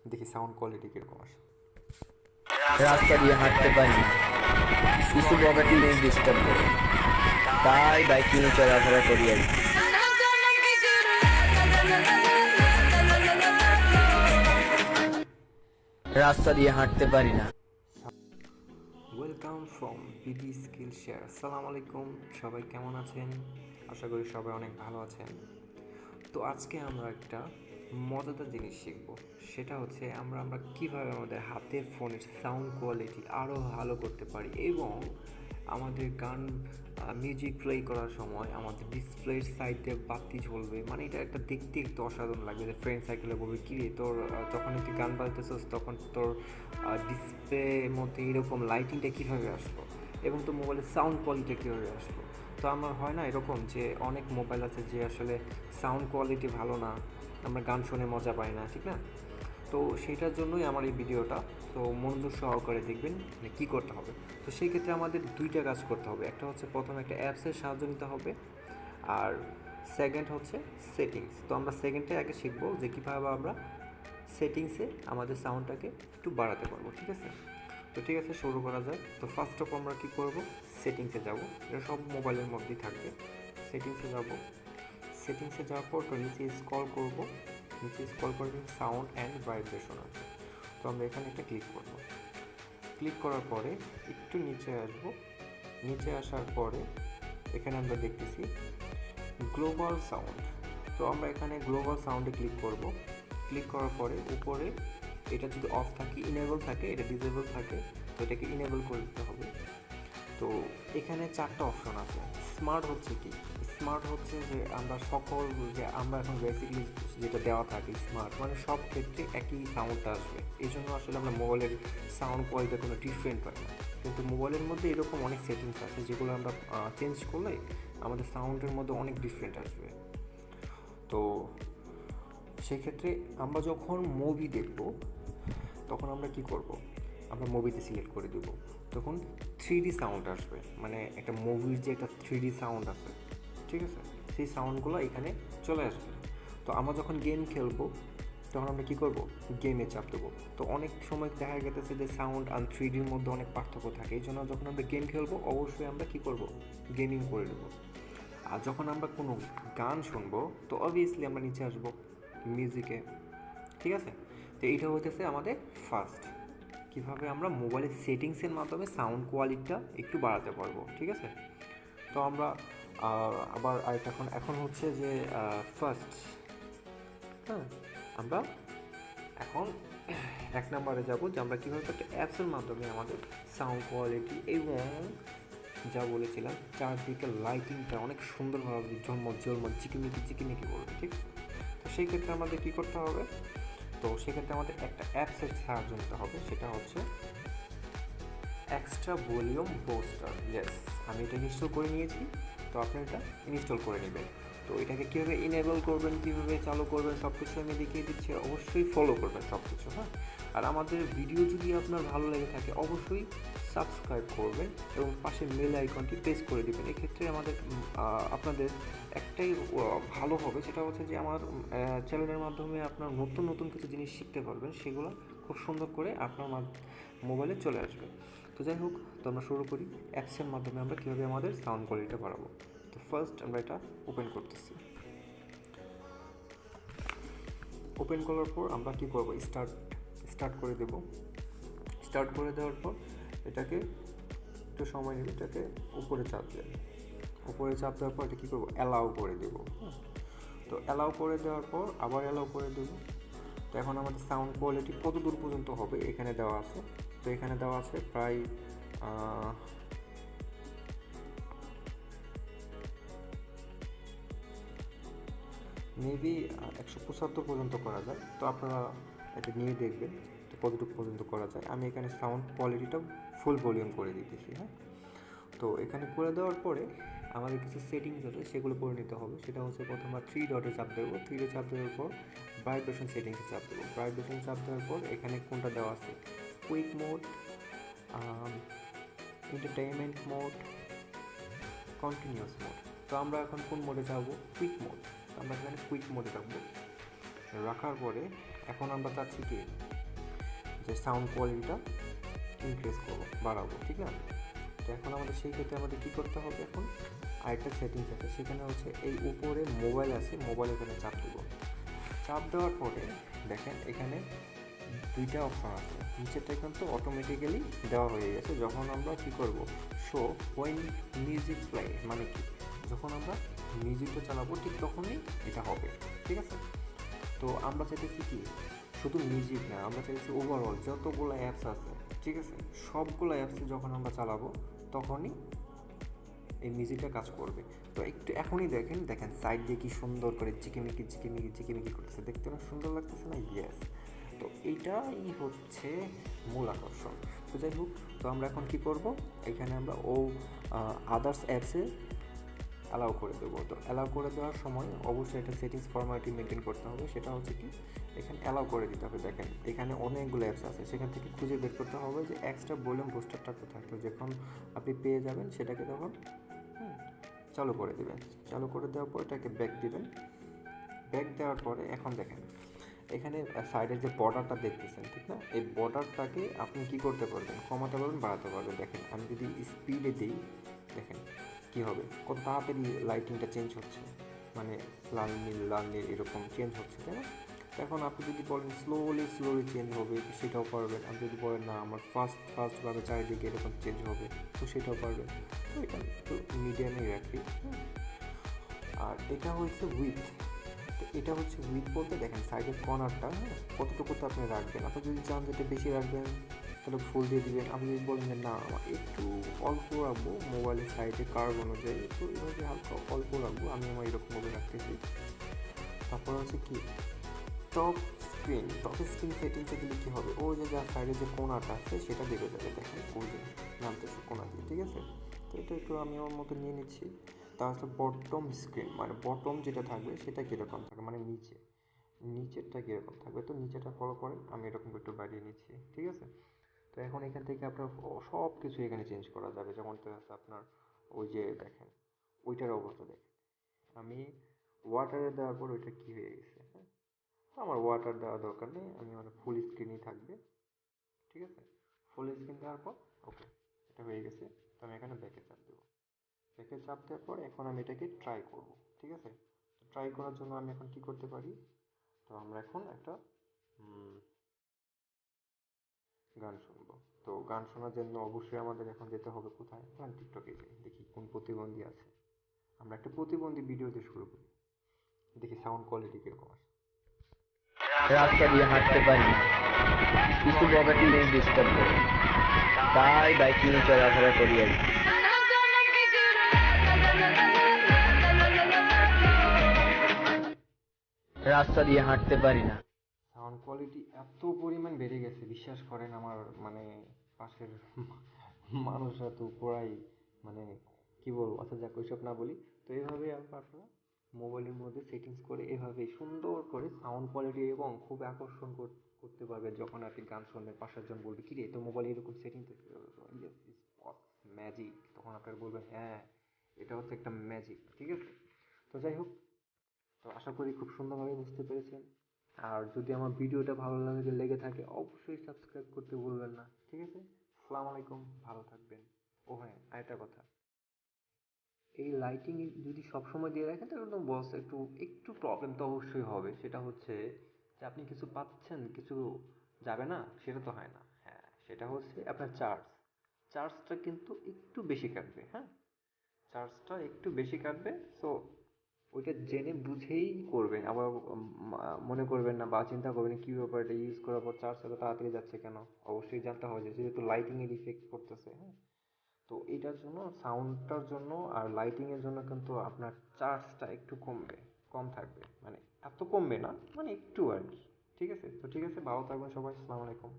দেখি sound quality কীরকম আসে। রাস্তা দিয়ে হাঁটতে পারি না, কিছু বগাটি নেই ডিস্টার্ব করে, তাই বাইক নিয়ে চলাফেরা করি আর কি। রাস্তা দিয়ে হাঁটতে পারি না। Welcome from BD skill share. আসসালামু আলাইকুম, সবাই কেমন আছেন? আশা করি সবাই অনেক ভালো আছেন। তো আজকে আমরা একটা মজাদার জিনিস শিখব, সেটা হচ্ছে আমরা কীভাবে আমাদের হাতের ফোনের সাউন্ড কোয়ালিটি আরও ভালো করতে পারি এবং আমাদের গান মিউজিক প্লে করার সময় আমাদের ডিসপ্লের সাইডে বাতি জ্বলবে, মানে এটা একটা দেখতে একটু অসাধারণ লাগবে। যে ফ্রেন্ড সাইকেলে বলবে কী রে তোর যখন তুই গান বাজতেছিস তখন তোর ডিসপ্লের মধ্যে এরকম লাইটিংটা কীভাবে আসলো এবং তোর মোবাইলের সাউন্ড কোয়ালিটি কীভাবে আসলো। তো আমার হয় না এরকম যে অনেক মোবাইল আছে যে আসলে সাউন্ড কোয়ালিটি ভালো না, আমরা গান শুনে মজা পাই না, ঠিক না? তো সেইটার জন্যই আমার এই ভিডিওটা। তো মনোযোগ সহকারে দেখবেন মানে কী করতে হবে। তো সেই ক্ষেত্রে আমাদের দুইটা কাজ করতে হবে। একটা হচ্ছে প্রথমে একটা অ্যাপসের সাহায্য নিতে হবে, আর সেকেন্ড হচ্ছে সেটিংস। তো আমরা সেকেন্ডে আগে শিখবো যে কীভাবে আমরা সেটিংসে আমাদের সাউন্ডটাকে একটু বাড়াতে পারবো, ঠিক আছে? তো ঠিক আছে, শুরু করা যায়। তো ফার্স্ট অফ আমরা কী করবো, সেটিংসে যাব। এটা সব মোবাইলের মধ্যেই থাকবে। সেটিংসে যাব, সেটিংসে যাওয়ার পর তো নিচে স্ক্রল করব, নিচে স্ক্রল করে সাউন্ড অ্যান্ড ভাইব্রেশন আছে। তো আমরা এখানে একটা ক্লিক করব। ক্লিক করার পরে একটু নিচে আসব। নিচে আসার পরে এখানে আমরা দেখতেছি গ্লোবাল সাউন্ড। তো আমরা এখানে গ্লোবাল সাউন্ডে ক্লিক করব। ক্লিক করার পরে উপরে এটা যদি অফ থাকে, ইনেবল থাকে, এটা ডিসেবল থাকে, তো এটাকে ইনেবল করে দিতে হবে। তো এখানে চারটা অপশন আছে। স্মার্ট হচ্ছে কি, স্মার্ট হচ্ছে যে আমরা সকল যে আমরা এখন বেসিক্যালি যেটা দেওয়া থাকে স্মার্ট মানে সব ক্ষেত্রে একই সাউন্ডটা আসবে। এই জন্য আসলে আমরা মোবাইলের সাউন্ড কোয়ালিটি কোনো ডিফারেন্ট পাই না। কিন্তু মোবাইলের মধ্যে এরকম অনেক সেটিংস আছে যেগুলো আমরা চেঞ্জ করলে আমাদের সাউন্ডের মধ্যে অনেক ডিফারেন্ট আসবে। তো সেক্ষেত্রে আমরা যখন মুভি দেখব তখন আমরা কি করব, আমরা মুভিতে সিলেক্ট করে দেব, তখন 3D সাউন্ড আসবে, মানে একটা মুভির যে একটা 3D সাউন্ড আছে, ঠিক আছে, সেই সাউন্ডগুলো এখানে চলে আসবে। তো আমরা যখন গেম খেলবো তখন আমরা কী করব, গেমে চাপ দেবো। তো অনেক সময় দেখা গেছে যে সাউন্ড আর 3Dর মধ্যে অনেক পার্থক্য থাকে, এই জন্য যখন আমরা গেম খেলবো অবশ্যই আমরা কী করব, গেমিং করে দেবো। আর যখন আমরা কোনো গান শুনবো তো অবভিয়াসলি আমরা নিচে আসবো মিউজিকে, ঠিক আছে? তো এইটা হইতেছে আমাদের ফার্স্ট, কীভাবে আমরা মোবাইলের সেটিংসের মাধ্যমে সাউন্ড কোয়ালিটিটা একটু বাড়াতে পারবো, ঠিক আছে? তো আমরা আবার আরেকটা এখন হচ্ছে যে ফার্স্ট, হ্যাঁ, আমরা এখন এক নম্বরে যাব যে আমরা কীভাবে একটা অ্যাপসের মাধ্যমে আমাদের সাউন্ড কোয়ালিটি এবং যা বলেছিলাম চারদিকে লাইটিংটা অনেক সুন্দরভাবে ঝলমল ঝলমল চিকিমিকি করবে, ঠিক? তো সেই ক্ষেত্রে আমাদের কী করতে হবে, তো সেক্ষেত্রে আমাদের একটা অ্যাপসের সাহায্য নিতে হবে, সেটা হচ্ছে এক্সট্রা ভলিউম বুস্টার। ইয়েস, আমি এটা ইনস্টল করে নিয়েছি, তো আপনি এটা ইনস্টল করে নেবেন। তো এটাকে কীভাবে ইনেবল করবেন, কীভাবে চালু করবেন, সব কিছু আমি দেখিয়ে দিচ্ছি। অবশ্যই ফলো করবেন সব কিছু, হ্যাঁ। আর আমাদের ভিডিও যদি আপনার ভালো লেগে থাকে অবশ্যই সাবস্ক্রাইব করবেন এবং পাশে মেল আইকনটি প্রেস করে দেবেন। এক্ষেত্রে আমাদের আপনাদের একটাই ভালো হবে, সেটা হচ্ছে যে আমার চ্যানেলের মাধ্যমে আপনার নতুন নতুন কিছু জিনিস শিখতে পারবেন, সেগুলো খুব সুন্দর করে আপনার মোবাইলে চলে আসবে। তো যাই হোক, তো আমরা শুরু করি অ্যাপসের মাধ্যমে আমরা কীভাবে আমাদের সাউন্ড কোয়ালিটিটা বাড়াবো। তো ফার্স্ট আমরা এটা ওপেন করতেছি। ওপেন করার পর আমরা কী করবো, স্টার্ট করে দেব। স্টার্ট করে দেওয়ার পর এটাকে একটু সময় নেবে, এটাকে উপরে চাপ দেবে। উপরে চাপ দেওয়ার পর এটা কী করবো, অ্যালাউ করে দেবো, হ্যাঁ। তো অ্যালাউ করে দেওয়ার পর আবার অ্যালাউ করে দেবো। তো এখন আমাদের সাউন্ড কোয়ালিটি কত দূর পর্যন্ত হবে এখানে দেওয়া আছে। তো এখানে দেওয়া আছে প্রায় মেবি 175 পর্যন্ত করা যায়। তো আপনারা এটা নিয়ে দেখবেন তো কতটুকু পর্যন্ত করা যায়। আমি এখানে সাউন্ড কোয়ালিটিটা ফুল ভলিউম করে দিতেছি, হ্যাঁ। তো এখানে করে দেওয়ার পরে আমাদের কিছু সেটিংস আছে, সেগুলো করে নিতে হবে। সেটা হচ্ছে প্রথমে আমরা 3 ডটে চাপ দেবো। 3 ডটে চাপ দেওয়ার পর ভাইব্রেশন সেটিংসে চাপ দেবো। ভাইব্রেশন চাপ দেওয়ার পর এখানে কোনটা দেওয়া আছে, quick mode, entertainment mode, continuous mode. তো আমরা এখন কোন মোডে যাবো, কুইক মোড। আমরা এখানে কুইক মোডে রাখবো। রাখার পরে এখন আমরা চাচ্ছি কি যে সাউন্ড কোয়ালিটিটা ইনক্রিজ করবো, বাড়াবো, ঠিক না? তো এখন আমাদের সেই ক্ষেত্রে আমাদের কী করতে হবে, এখন আরেকটা সেটিংস আছে, সেখানে হচ্ছে এই উপরে মোবাইল আছে, মোবাইল এখানে চাপ দেবো। চাপ দেওয়ার পরে দেখেন এখানে দুইটা অপশন আছে, নিচেরটা কিন্তু অটোমেটিক্যালি দেওয়া হয়ে গেছে। যখন আমরা কী করব, শো ওয়েন মিউজিক প্লে, মানে কি যখন আমরা মিউজিকটা চালাবো ঠিক তখনই এটা হবে, ঠিক আছে? তো আমরা চাইতেছি কি শুধু মিউজিক না, আমরা চাইতেছি ওভারঅল যতগুলো অ্যাপস আছে, ঠিক আছে, সবগুলো অ্যাপসে যখন আমরা চালাবো তখনই এই মিউজিকটা কাজ করবে। তো একটু এখনই দেখেন দেখেন সাইড দিয়ে কি সুন্দর করে চিকিমিকি চিকিমিকি চিকিমিকি করতেছে, দেখতে অনেক সুন্দর লাগতেছে না? ইয়েস। তো এইটাই হচ্ছে মূল আকর্ষণ। তো যাই হোক, তো আমরা এখন কি করব, এখানে আমরা আদার্স অ্যাপসে অ্যালাউ করে দেবো। তো অ্যালাউ করে দেওয়ার সময় অবশ্যই একটা সেটিংস ফর্মালিটি মেনটেন করতে হবে, সেটা হচ্ছে কি এখানে অ্যালাউ করে দিতে হবে। দেখেন এখানে অনেকগুলো অ্যাপস আছে, সেখান থেকে খুঁজে বের করতে হবে যে এক্সট্রা ভলিউম বুস্টারটা কোথায়। তো যখন আপনি পেয়ে যাবেন সেটাকে তখন চালু করে দেবেন। চালু করে দেওয়ার পর এটাকে ব্যাক দিবেন। ব্যাক দেওয়ার পরে এখন দেখেন এখানে সাইডের যে বর্ডারটা দেখতেছেন, ঠিক না? এই বর্ডারটাকে আপনি কি করতে পারবেন, কমাতে পারবেন, বাড়াতে পারবেন। দেখেন আমি যদি স্পিডে দিই, দেখেন কি হবে, কত তাড়াতাড়ি লাইটিংটা চেঞ্জ হচ্ছে, মানে লাল নীল এরকম চেঞ্জ হচ্ছে, তাই না? এখন আপনি যদি বলেন স্লোলি স্লোলি চেঞ্জ হবে, সেটাও পারবেন। আপনি যদি বলেন না আমার ফাস্টভাবে চারিদিকে এরকম চেঞ্জ হবে, তো সেটাও পারবেন। তো এটা একটু মিডিয়ামে রাখি। আর এটা হচ্ছে উইথ। তো এটা হচ্ছে উইথ বলতে দেখেন সাইডের কর্নারটা, হ্যাঁ, কতটুকুতে আপনি রাখবেন। আপনি যদি চান যেটা বেশি রাখবেন তাহলে ফুল দিয়ে দিবেন। আপনি যদি বলেন যে না আমার একটু অল্প রাখবো মোবাইলের সাইডে কার্ভ অনুযায়ী, তো এভাবে হালকা অল্প রাখবো, আমি আমার এরকমভাবে রাখতেছি। তারপর হচ্ছে কি টপ স্ক্রিন সেটিংসে দিলে কী হবে, ও যে যার সাইডে যে কোণাটা আছে সেটা দেখে যাবে। দেখেন ওই যে নামতেছে কোণা দিয়ে, ঠিক আছে? তো এটা একটু আমি আমার মতো নিয়ে নিচ্ছি। তাহলে বটম স্ক্রিন মানে বটম যেটা থাকবে সেটা কীরকম থাকবে, মানে নিচেরটা কীরকম থাকবে, তো নিচেটা ফলো করেন, আমি এরকম একটু বাড়িয়ে নিচ্ছি, ঠিক আছে? তো এখন এখান থেকে আপনার সব কিছু এখানে চেঞ্জ করা যাবে। যেমন তো আছে আপনার ওই যে দেখেন ওইটার অবস্থা দেখেন, আমি ওয়াটারে দেওয়ার পর ওইটা কী হয়ে গেছে, হ্যাঁ? আমার ওয়াটার দেওয়া দরকার নেই, আমি আমার ফুল স্ক্রিনই থাকবে, ঠিক আছে? ফুল স্ক্রিন দেওয়ার পর ওকে, এটা হয়ে গেছে। তো আমি এখানে ব্যাকে চাপ দেবো। ব্যাকে চাপ দেওয়ার পর এখন আমি এটাকে ট্রাই করব, ঠিক আছে? তো ট্রাই করার জন্য আমি এখন কি করতে পারি, তো আমরা এখন একটা গান শুনবো। তো গান শোনার জন্য অবশ্যই আমাদের এখন যেতে হবে কোথায়, গান টিকটকে যাই, দেখি কোন প্রতিবন্ধী আছে। আমরা একটা প্রতিবন্ধী ভিডিও দিয়ে শুরু করি, দেখি সাউন্ড কোয়ালিটি কীরকম আসে। রাস্তা দিয়ে হাঁটতে পারি না, কিছু বগাটি নেই ডিস্টার্ব করে, তাই বাইক নিয়ে চলাফেরা করি আর কি। রাস্তা দিয়ে হাঁটতে পারি না। সাউন্ড কোয়ালিটি এত পরিমাণ বেড়ে গেছে, বিশ্বাস করেন আমার মানে পাশের মানুষরা তো পুরাই মানে কি বলবো, আচ্ছা যাক ওইসব না বলি। তো এইভাবেই আপনারা মোবাইলের মধ্যে সেটিংস করে এভাবে সুন্দর করে সাউন্ড কোয়ালিটি এবং খুব আকর্ষণ করতে পারবেন। যখন আপনি গান শুনবেন পাশের জন বলবে কিরে তো মোবাইলে এরকম সেটিংস ম্যাজিক, তখন আপনারা বলবেন হ্যাঁ এটা হচ্ছে একটা ম্যাজিক, ঠিক আছে? তো যাই হোক, তো আশা করি খুব সুন্দরভাবে বুঝতে পেরেছেন। আর যদি আমার ভিডিওটা ভালো লেগে থাকে অবশ্যই সাবস্ক্রাইব করতে ভুলবেন না, ঠিক আছে? আসসালামু আলাইকুম, ভালো থাকবেন। ও হ্যাঁ, আরেকটা কথা, এই লাইটিং যদি সবসময় দিয়ে রাখেন তাহলে তো বস একটু একটু প্রবলেম তো অবশ্যই হবে। সেটা হচ্ছে যে আপনি কিছু পাচ্ছেন কিছু যাবে না, সেটা তো হয় না। হ্যাঁ, সেটা হচ্ছে আপনার চার্জটা কিন্তু একটু বেশি কাটবে, হ্যাঁ, চার্জটা একটু বেশি কাটবে। সো ওইটা জেনে বুঝেই করবেন। আবার মনে করবেন না বা চিন্তা করবেন কী ব্যাপার, এটা ইউজ করার পর চার্জ এত তাড়াতাড়ি যাচ্ছে কেন। অবশ্যই জানতে হবে যে যেহেতু লাইটিংয়ের ইফেক্ট পড়তেছে, হ্যাঁ, তো এটার জন্য সাউন্ডটার জন্য আর লাইটিংয়ের জন্য কিন্তু আপনার চার্জটা একটু কম থাকবে, মানে এত কমবে না, মানে একটু আর কি, ঠিক আছে? তো ঠিক আছে, ভালো থাকবেন সবাই, আসসালামু আলাইকুম।